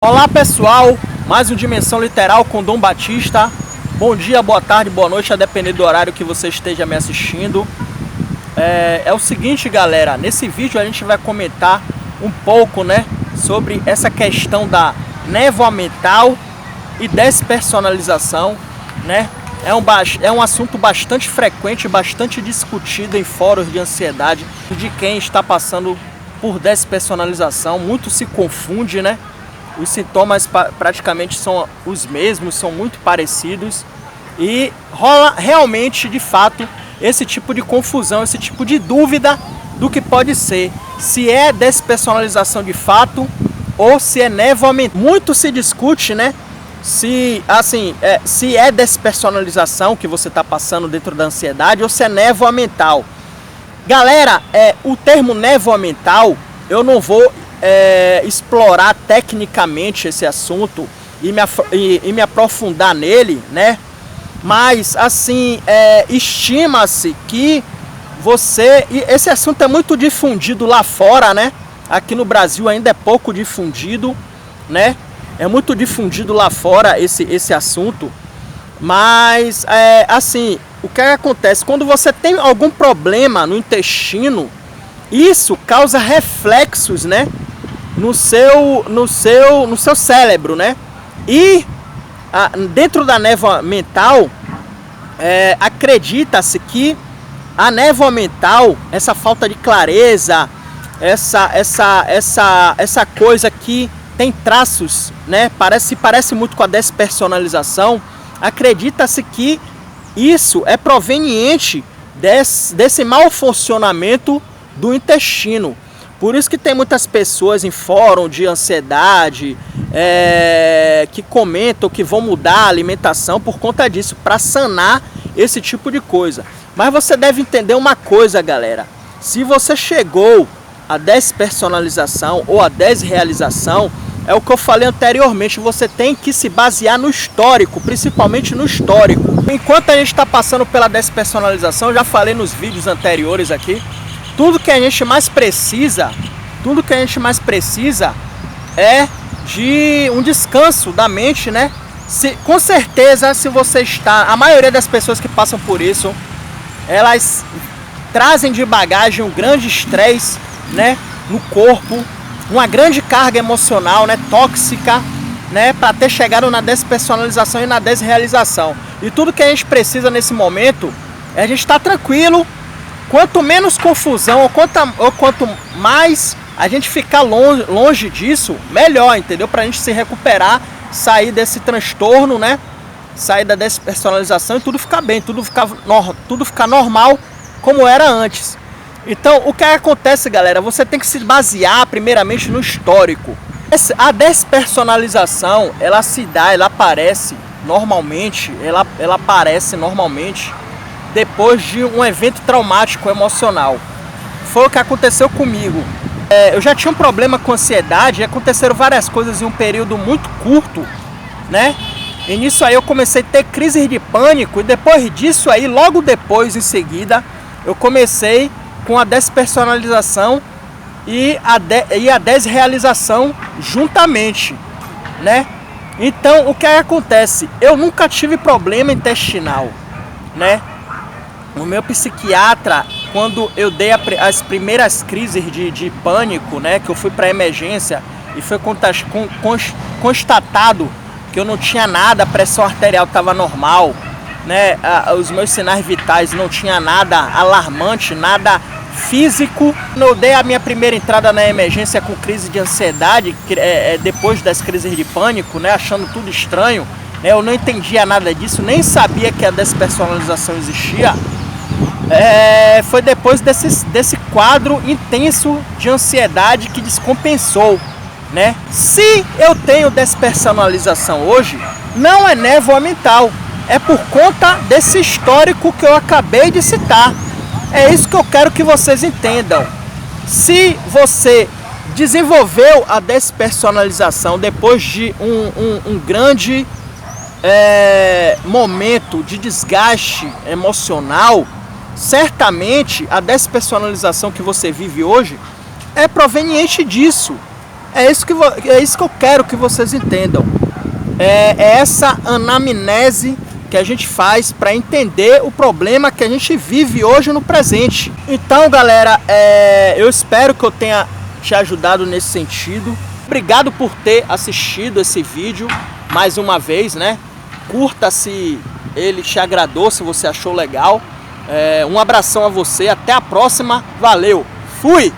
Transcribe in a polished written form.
Olá pessoal, mais um Dimensão Literal com Dom Batista. Bom dia, boa tarde, boa noite, a depender do horário que você esteja me assistindo. É o seguinte, galera, nesse vídeo a gente vai comentar um pouco, sobre essa questão da névoa mental e despersonalização, É um assunto bastante frequente, bastante discutido em fóruns de ansiedade de quem está passando por despersonalização. Muito se confunde, Os sintomas praticamente são os mesmos, são muito parecidos e rola realmente, de fato, esse tipo de confusão, esse tipo de dúvida do que pode ser, se é despersonalização de fato ou se é névoa mental. Muito se discute, se é despersonalização que você está passando dentro da ansiedade ou se é névoa mental. Galera, o termo névoa mental, eu não vou explorar tecnicamente esse assunto e me aprofundar nele, Mas assim, estima-se que esse assunto é muito difundido lá fora, Aqui no Brasil ainda é pouco difundido, É muito difundido lá fora esse assunto. Mas assim, o que acontece quando você tem algum problema no intestino? Isso causa reflexos, no seu cérebro, E dentro da névoa mental, acredita-se que a névoa mental, essa falta de clareza, essa coisa que tem traços, parece muito com a despersonalização. Acredita-se que isso é proveniente desse mau funcionamento do intestino. Por isso que tem muitas pessoas em fórum de ansiedade que comentam que vão mudar a alimentação por conta disso, para sanar esse tipo de coisa. Mas você deve entender uma coisa, galera. Se você chegou à despersonalização ou à desrealização, é o que eu falei anteriormente, você tem que se basear no histórico, principalmente no histórico. Enquanto a gente está passando pela despersonalização, já falei nos vídeos anteriores aqui, tudo que a gente mais precisa é de um descanso da mente, Com certeza, se você a maioria das pessoas que passam por isso, elas trazem de bagagem um grande estresse, no corpo, uma grande carga emocional, tóxica, para ter chegado na despersonalização e na desrealização. E tudo que a gente precisa nesse momento é a gente estar tranquilo. Quanto menos confusão ou quanto mais a gente ficar longe disso, melhor, entendeu? Pra gente se recuperar, sair desse transtorno, Sair da despersonalização e tudo ficar bem, tudo ficar normal como era antes. Então, o que acontece, galera? Você tem que se basear primeiramente no histórico. A despersonalização, ela aparece normalmente depois de um evento traumático emocional. Foi o que aconteceu comigo. Eu já tinha um problema com ansiedade e aconteceram várias coisas em um período muito curto, E nisso aí eu comecei a ter crise de pânico e depois disso aí, logo depois, em seguida, eu comecei com a despersonalização e a desrealização juntamente, Então, o que acontece? Eu nunca tive problema intestinal, O meu psiquiatra, quando eu dei as primeiras crises de pânico, que eu fui para emergência e foi constatado que eu não tinha nada, a pressão arterial estava normal, os meus sinais vitais não tinha nada alarmante, nada físico. Eu dei a minha primeira entrada na emergência com crise de ansiedade, depois das crises de pânico, achando tudo estranho, eu não entendia nada disso, nem sabia que a despersonalização existia. Foi depois desse quadro intenso de ansiedade que descompensou, Se eu tenho despersonalização hoje, não é névoa mental, é por conta desse histórico que eu acabei de citar. É isso que eu quero que vocês entendam. Se você desenvolveu a despersonalização depois de um grande momento de desgaste emocional, certamente a despersonalização que você vive hoje é proveniente disso. É isso que eu quero que vocês entendam. É essa anamnese que a gente faz para entender o problema que a gente vive hoje no presente. Então, galera, eu espero que eu tenha te ajudado nesse sentido. Obrigado por ter assistido esse vídeo mais uma vez, né? Curta se ele te agradou, se você achou legal. Um abração a você, até a próxima, valeu, fui!